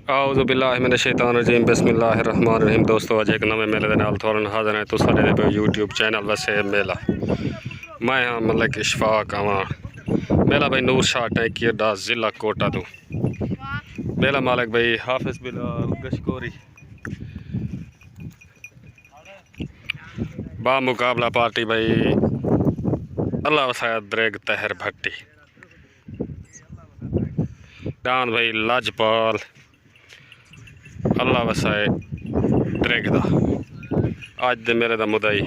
औज़ुबिल्लाहिमिनश्शैतानिर्रजीम बिस्मिल्लाहिर्रहमानिर्रहीम। दोस्तों अज एक नवे मेले के नाल थोड़न हाज़र हैं। तो साढ़े पे यूट्यूब चैनल वैसे मेला मैं हाँ मतलब इशफाक आवां मेला भाई नूर शाह टैंकी अड्डा ज़िला कोटा तो मेला मालिक भाई हाफिज़ बिलाल गशकोरी बा मुकाबला पार्टी भाई अल्लाह वसाया द्रेग तहर भट्टी डान भाई लाजपाल अल्लाह वसाए द्रेग दा अज दे मेले दा मुदाई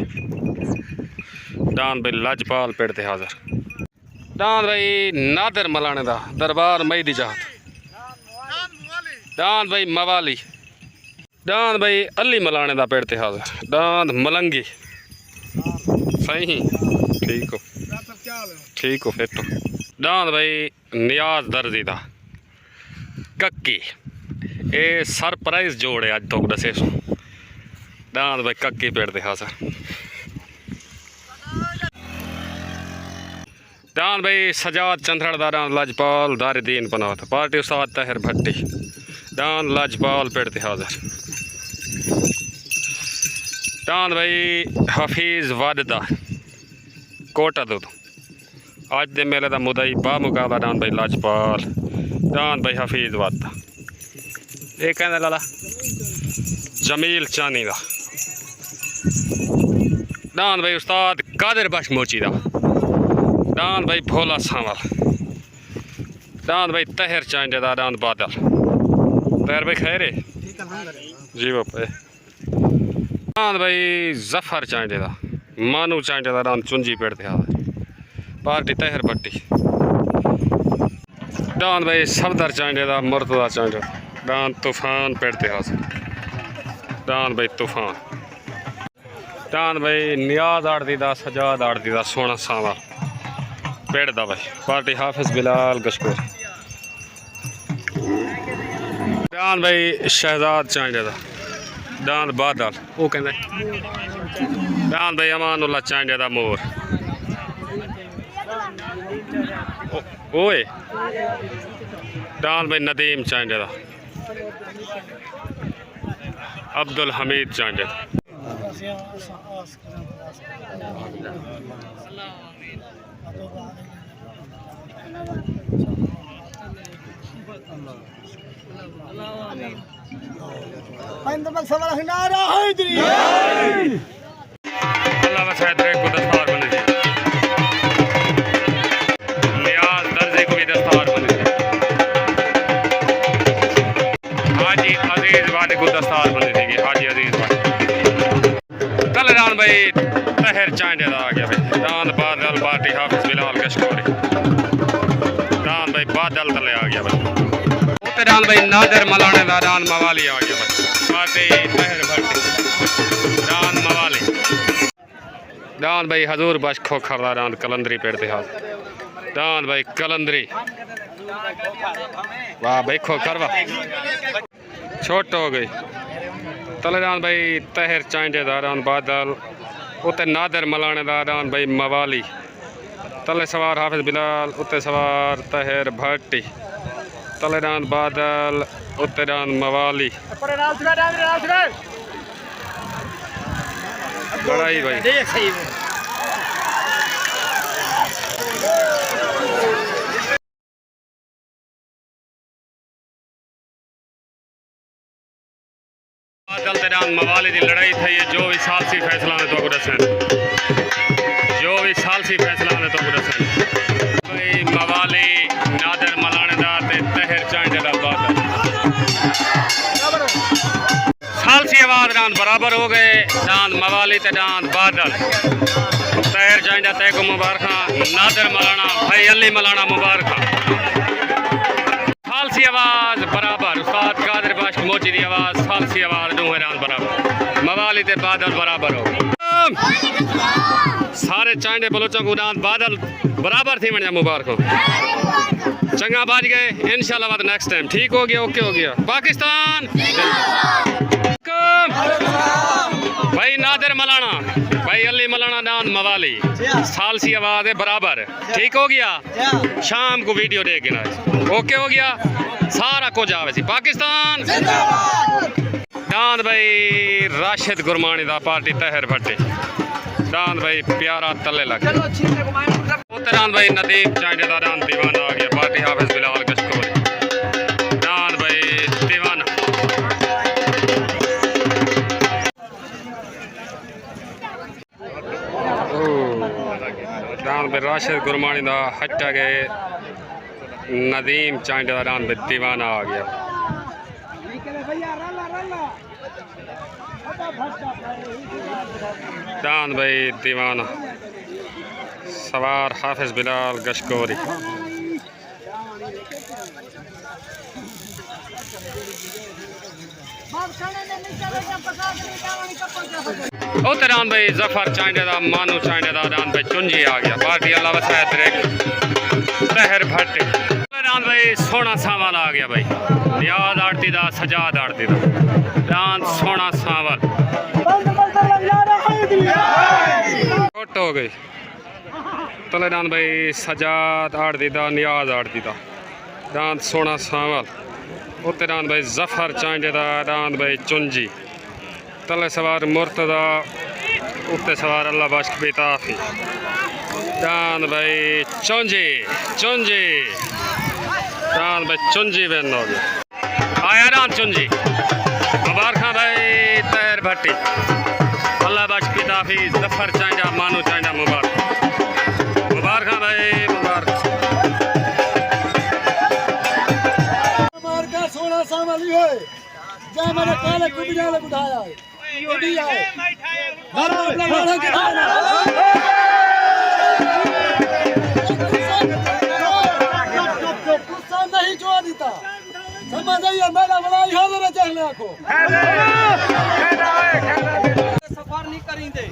डान भाई लाजपाल पेड़ ते हाज़र डान भाई नादर मलाने दा दरबार मई दी जात डान भाई मवाली डान भाई अली मलाने दा पेड़ ते हाज़र डान मलंगी सही ठीक हो फिर तो डान भाई नियाज दर्जी दा कक्की ए सरप्राइज जोड़े अज तो दसे डांद भाई कक्की पेड़ दे हाज़र डांद भाई सजाद चंद्रड़ दा डांद लाजपाल दारुद्दीन पनात पार्टी उस्ताद तहर भट्टी डांद लाजपाल पेड़ दे हाज़र डांद भाई हफीज़ वाददा कोटा दो अज दे मेले दा मुदाई बा मुकाबला डांद भाई लाजपाल डांद भाई हफीज़ वाददा ये कहने लाला जमील चानी दा डांद भाई उस्ताद कादिर बख्श मोची दा डांद भाई भोला सांवल डांद भाई तहर चांडे दा डांद बादल तहर भाई खैरे जी बापे डांद भाई जफर चांडे दा मानू चांडे दा डांद चुंजी पेड़ ते हाज़र पार्टी तहर भट्टी डांद भाई सफदर चांडे दा मुर्तदा चांडे डांद तूफान पेड़ ते हाज़र डांद भाई तूफान डांद भाई नियाज आड़दी दा सजाद आड़दी दा सोना सांवा पेड़ दा भाई पार्टी हाफिज़ बिलाल गशकोरी डांद भाई शहजाद चांडे दा डांद बादल वो कहते डांद भाई अमानुल्ला चांडे दा मोर ओए डांद भाई नदीम चांडे दा अब्दुल हमीद चांडे अल्लाह वसाए द्रेग को दस्तकार बने दी नियाज दर्जे को भी दस्तकार बने दी हाजी अजीज वाले को दस्तकार बने देगी हाजी अजीज वाले कल डान भाई तहर चांडे दा आ गया भाई डान बादल पार्टी हाफिज़ बिलाल गशकोरी डान भाई बादल तले आ गया भाई उते डान भाई नादर मलाने दा डान मवाली आ गया भाई पार्टी तहर भट्टी डान मवाली डान भाई हजूर बख्श खोखर दा डान कलंदरी पेड़ ते हाज़र डान भाई कलंदरी वाह भाई खोखर वाह छोट हो गई तले डान भाई तहर चांडे दा डान बादल उते नादर मलाने दा डान भाई मवाली तले सवार हाफिज़ बिलाल उते सवार तहर भट्टी तले डान बादल उते डान मवाली बड़ाई भाई बादल ते डान मवाली की लड़ाई थी है जो भी सालसी फैसला ने तो दसन जो भी सालसी फैसला ने तो दसन भाई मवाली नादर मलाने दा ते तहर चांडे दा बादल सालसी आवाज डांद बराबर हो गए डांद मवाली ते डांद बादल तहर चांडा तय को मुबारक नादर मलाना भाई अली मलाना मुबारक सालसी आवाज बराबर उस्ताद कादिर बख्श मोची दी आवाज सालसी आवाज डूंगरान बराबर मवाली ते बादल बराबर हो सारे चांडे बलोचों को डांद बादल बराबर थी वणिया मुबारक हो चंगा बाज गए इंशाल्लाह बाद नेक्स्ट टाइम ठीक हो गया ओके हो गया पाकिस्तान भाई नादर मलाना मलाना भाई, अली मलाना नान मवाली, साल सी आवाज है बराबर। ठीक हो गया, शाम को वीडियो देखना। ओके हो गया, सारा कुछ आवे सी। पाकिस्तान दांद भाई राशिद गुरमानी दा पार्टी तहर भट्टे। दांद भाई प्यारा तले लग दांद भाई नदीम चांडे दा दांद दीवाना आ गया। पार्टी हाफिज बिलाल गशकोरी। दांद भाई दीवाना दांद भाई राशिद गुरमानी दा हटा गए। नदीम चांडे दा दांद भाई दीवाना आ गया। दांद भाई दीवाना सवार हाफिज बिलाल गशकोरी। दान भाई जफर चांडे दा मानू चांडे दा दान भाई चुंजी आ गया। पार्टी अल्लाह वसायत तहर भट्टे। दान भाई सोना सावल आ गया भाई। नियाज आड़ती दा सजाद आड़ती दा दान सोना सावल छोट हो गई। तले दान भाई सजाद आड़ती दा नियाज आड़ती दा दान सोना सावल। उत्ते दान भाई जफर चांडे दा दान भाई चुंजी। तले सवार मुर्तदा, उत्ते सवार अल्लाह बख्श बेताफी। दान भाई चुंजी चुंजी दान भाई चुंजी बहन हो गया। आया दान चुंजी मुबारक भाई तहर भट्टी। अल्लाह बख्श बेताफी जफर चांडा मानू चांडा मुबारक मुबारक भाई मुबारक। सोना सावली होए जय मैंने काले कुबिया ने बुढ़ाया है ओडी आए घर अपना लड़ा के खाना गुस्सा नहीं जो देता समझ आइए। मेरा बनाई हो मेरे चहले को सफर नहीं करिंदे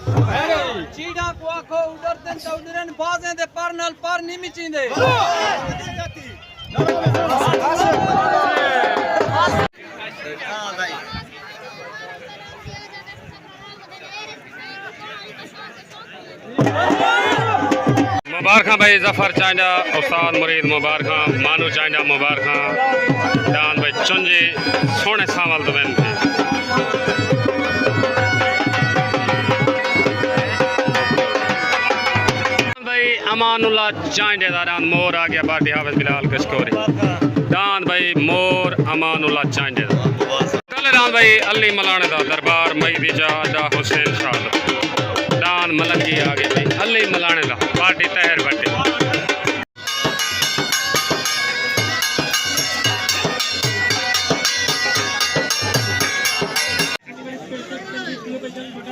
चीड़ा को आखो उधर दिन तो उधरन बाजें दे पर नाल पर नहीं मिचिंदे। मुबारक भाई जफर चांडा उस्ताद मुरीद मुबारक मानू चांडा मुबारक। दान भाई चुंजी सोने सावल तो बहन थे। भाई अमानुल्लाह चांडे दा दान मोर आ गया। पार्टी हाफिज बिलाल गशकोरी। दान भाई मोर अमानुल्लाह चांडे दा। कल दान भाई अली मलाने दा दरबार मईदी जा हुसैन शाह दान मलंगी आ गए भाई। अली मलाने दा पार्टी तहर भट्टे।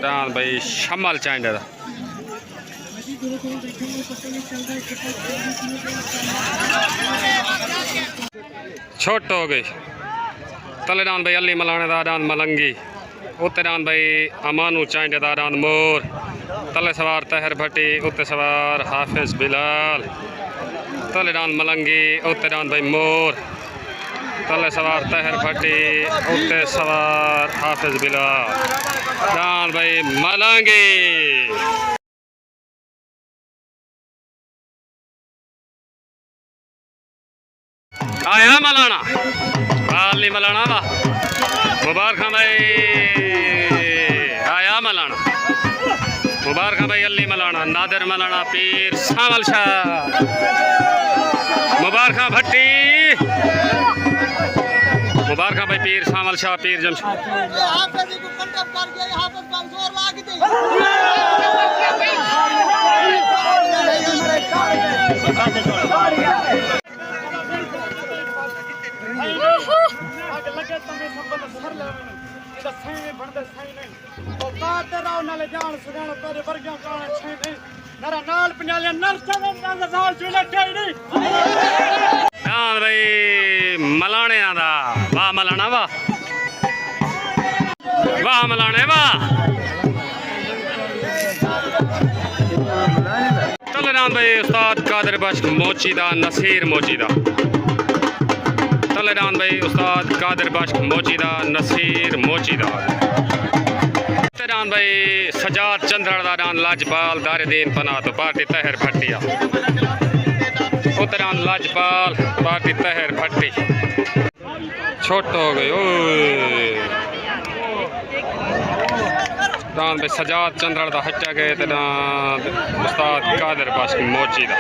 दान भाई शमल चांडे दा छोट हो गई। तले दान भाई अली मलाने दा दान मलंगी। उत्ते दान भाई अमानू चांडे दा दान मोर। तले सवार तहर भट्टी, उत्ते सवार हाफिज बिलाल। तले दान मलंगी, उत्ते दान भाई मोर। तले सवार तहर भट्टी, उत्ते सवार हाफिज बिलाल। दान भाई मलंगी आया मलाना आली मलाना वाह मुबारक भाई। आया मलाना मुबारक भाई अली मलाना नादर मलाना पीर सावल शाह मुबारक भट्टी। मुबारक भाई पीर सावल शाह पीर जमशेद। भाई मलाने आंदा वाह मलाना वाह वाह मलाने वाह। तलेदान भाई उस्ताद कादिर बख्श मोचीदा नसीर मोचीदा। तलेदान भाई उस्ताद कादिर बख्श मोचीदा नसीर मोचीदा। रान भाई सजाद चंद्रड़ दा रान लाजपाल दारुद्दीन पना तो पार्टी तहर भट्टिया उतरान लाजपाल पार्टी तहर भट्टी छोट हो गई रान भाई सजाद चंद्रड़ दा हट्टा गए ते रान उस्ताद कादर बस मोची दा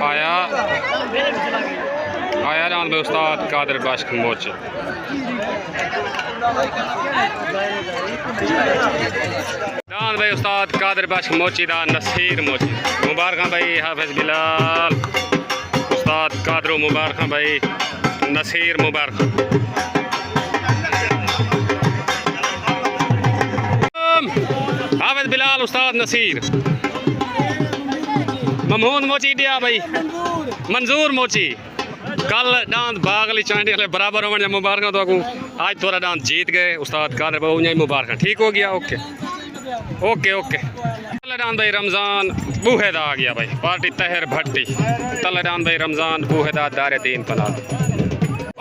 आया रान भाई उस्ताद कादर बस मोची रान भाई उस्ताद कादर बख्श मोची दा नसीर मोची मुबारक भाई हाफिज बिलाल उस्ताद कादरो मुबारक भाई नसीर मुबारक हाफिज बिलाल उस्ताद नसीर ममहूद मोची दिया भाई मंजूर मोची कल डांस बागली चांडी वाले बराबर होने जा मुबारक तो आज थोड़ा डांस जीत गए उस्ताद कादर बाबू ने मुबारक ठीक हो गया ओके ओके ओके तलेडान भाई रमज़ान बूहेदा आ गया भाई पार्टी तहर भट्टी तलेडान भाई रमज़ान बूहेदा दारुद्दीन पना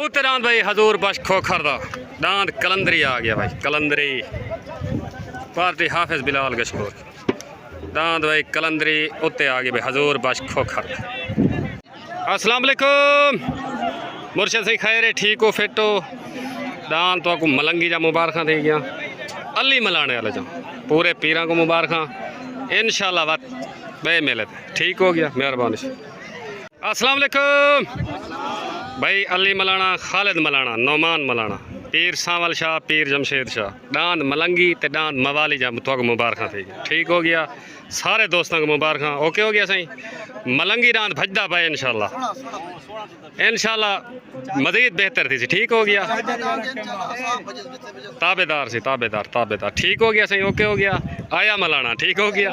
उत्तरान भाई हजूर बश खोखरदा डांस कलंदरी आ गया भाई कलंदरी पार्टी हाफिज बिलाल गशकोर डांस भाई कलंदरी उत्ते आ गई भाई हजूर बश खोखर अस्सलाम वालेकुम मुर्शद से खैर ठीक हो फिट हो दान तो आपको मलंगी जा मुबारक दे गया अली मलाने वाले जा पूरे पीर को मुबारक इंशाल्लाह बात बे मिले ठीक हो गया मेहरबानी से अस्सलाम वालेकुम भाई अली मलाना खालिद मलाना नौमान मलाना पीर सावल शाह पीर जमशेद शाह दान मलंगी ते दान मवाली जा तो मुबारक थे ठीक हो गया सारे दोस्तों को मुबारक ओके हो गया सही मलंगी रान भजदा पाए इंशाल्लाह मजीद बेहतर थी ठीक हो गया ताबेदार से ताबेदार ताबेदार ठीक हो गया सही ओके हो गया आया मलाना ठीक हो गया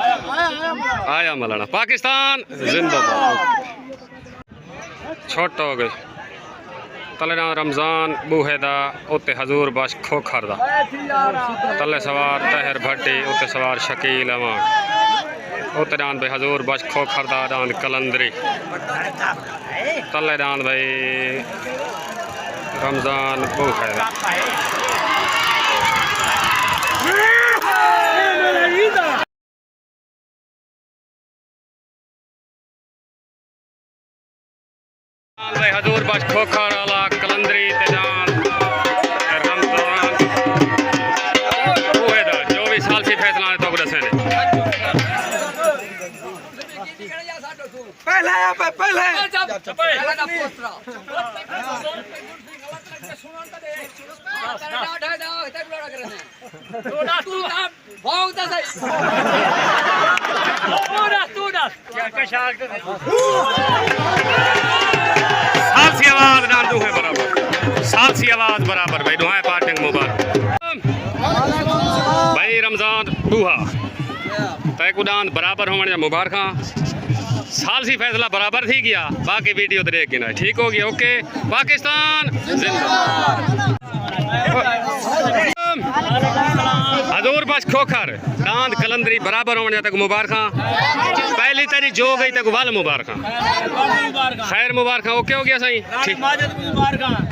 आया मलाना पाकिस्तान जिंदाबाद छोट हो गई तलेना रमज़ान बूहेदा उत्ते हजूर बश खोखरदा तले सवार तहर भट्टी उत्ते सवार शकील अमान उत्ते डान भाई हजूर बश खोखरदा डान कलंदरी तले डान भाई रमज़ान बूहेदा भाई हजूर बश खोखर वाला कलंदरी ते जान रमज़ान बूहेदा जो भी साल से फैसला है तो दसे ने पहले पहले सालसी आवाज डाल दूं है बराबर सालसी आवाज बराबर भाई दुआएं पार्टिंग मुबारक भाई रमज़ान बूहा तैकुदान बराबर होने जा मुबारक सालसी फैसला बराबर थी गया बाकी वीडियो तो देख गिना ठीक हो गया ओके पाकिस्तान हजूर बश खोखर दांद कलंदरी बराबर होने तक मुबारक पहली तेरी जो गई तक वाल मुबारक खैर मुबारक ओके हो गया सही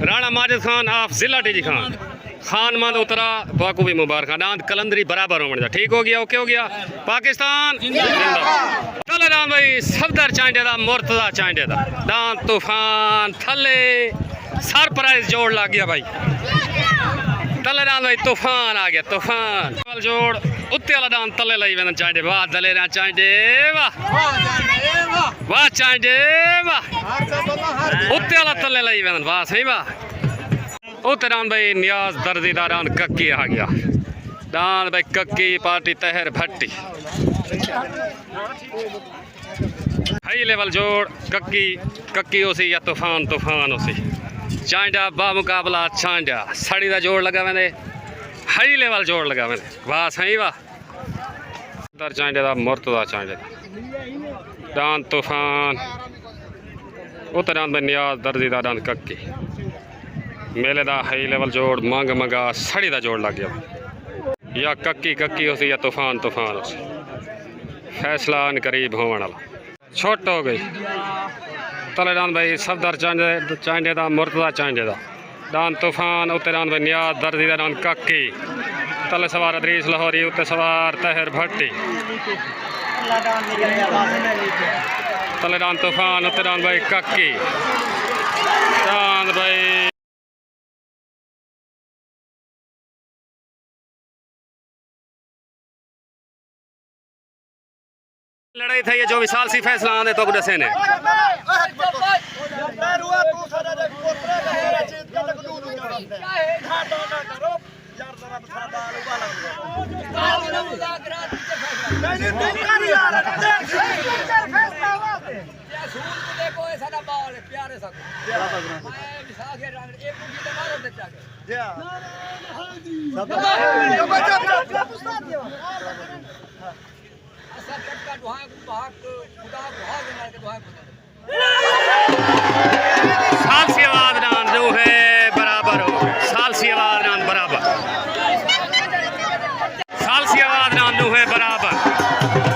राणा माजिद खान आप जिला टीजी खान खान मंद उतरा बाकू भी मुबारक दांद कलंदरी बराबर होने ठीक हो गया ओके हो गया पाकिस्तान चल राम भाई सफदर चांडे दा मुर्तजा चांडे दा दांद तूफान थले सरप्राइज जोड़ लग गया भाई तले डांद भाई तूफान आ गया तूफान जोड़ उत्ते वाला डांद तले लाई वेंदन चांडे वाह दले ना चांडे वाह वाह चांडे वाह उत्ते वाला तले लाई वेंदन वाह सही वाह उत्ते डांद भाई नियाज दर्दी दा डांद कक्की आ गया डांद भाई कक्की पार्टी तहर भट्टी हाई लेवल जोड़ कक्की कक्की उसी या तूफान तूफान उसी चांडा बामुकाबला चांडा साड़ी का जोड़ लगा मैंने हाई लेवल जोड़ लगा मैंने वाह सही वाह दर चांडे का मुर्तजा चांडे दान तूफान उत्तर दान में नियाज दर्जी का दान कक्की मेले का हाई लेवल जोड़ मंग मंगा साड़ी का जोड़ लग गया या कक्की कक्की उसी या तूफान तूफान उसी फैसला इन करीब होने वाला छोट हो गई तलेडान भाई सफदर चांडे का मुर्तजा चांडे का दान तूफान उत्ते दान भाई नियाज दर्दी दा दान काकी तले सवार अदरीस लाहौरी उत्ते सवार तहर भट्टी तले दान तूफान उत्ते दान भाई काकी दान भाई लड़ाई थी ये 24 साल सी फैसला आंदे तो दसे ने साल सी आवाज नान जो है बराबर हो साल सी आवाज नान बराबर साल सी आवाज नान जो है बराबर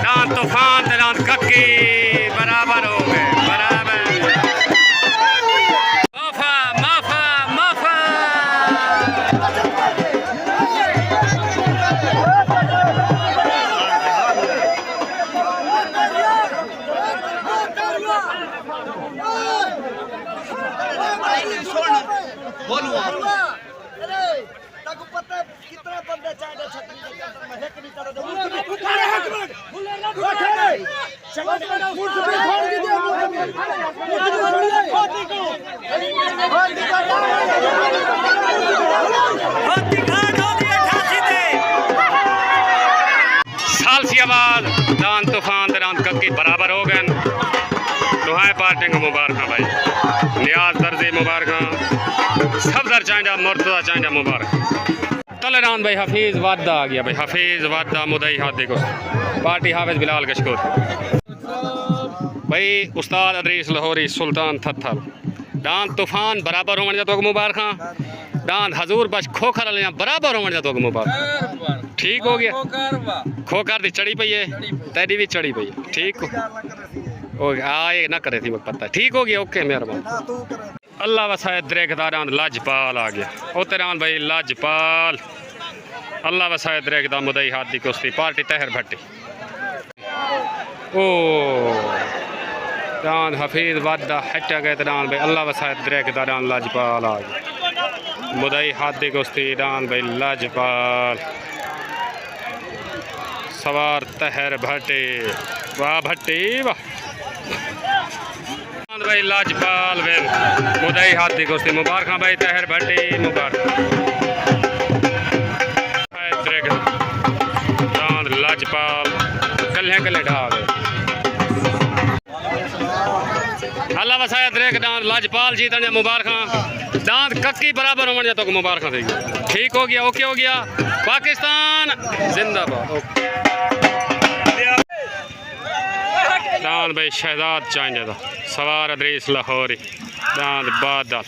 दान तूफान दान कक्की बराबर हो गए बराबर माफा माफा माफा कितना बंदे चाहिए छतरी में एक नहीं कर दो साल सी आवाज दान तूफान दान कक्की बराबर हो गए दुहाए पार्टी को मुबारक भाई नियाज दर्जी मुबारक सब दर चांदा मुर्तजा चांदा मुबारक तलेरान भाई हफीज वादा आ गया भाई हफीज वादा मुदई हाथ देखो पार्टी हाफिज बिलाल कशकोर भाई उस्ताद अदरीस लाहौरी सुल्तान थथल दान तूफान बराबर होने जातो मुबारक दान हजूर बश खोखर ले बराबर होने जातो मुबारक ठीक हो गया खोकर दी चढ़ी पई है तेरी भी चढ़ी पई है ठीक हो गया ये ना करे थी पता ठीक हो गया ओके मेहरबान अल्लाह वसाए दरेकदारान लाजपाल आ गया ओ तेरान भाई लाजपाल अल्लाह वसाए दरेकदा मुदई हाथ दी कुश्ती पार्टी तहर भट्टी ओ दान हफीज वादा हटा गए दान भाई अल्लाह वसाए दरेकदारान लाजपाल आ गया मुदई हाथ दी कुश्ती दान भाई लाजपाल सवार तहर भट्टी वाह भट्टी वाह भाई लाजपाल वेल मुदई हाथ दी कुश्ती मुबारक भाई तहर भट्टी मुबारक लाजपाल कल्हे कल्हे ढाल अल्लाह वसाया दरेक दांत लाजपाल जीतन मुबारक दांत कक्की बराबर होने तो मुबारक थी ठीक हो गया ओके हो गया पाकिस्तान जिंदाबाद दान भाई शहजाद चाहिए था सवार अदरीस लाहौरी दान बादल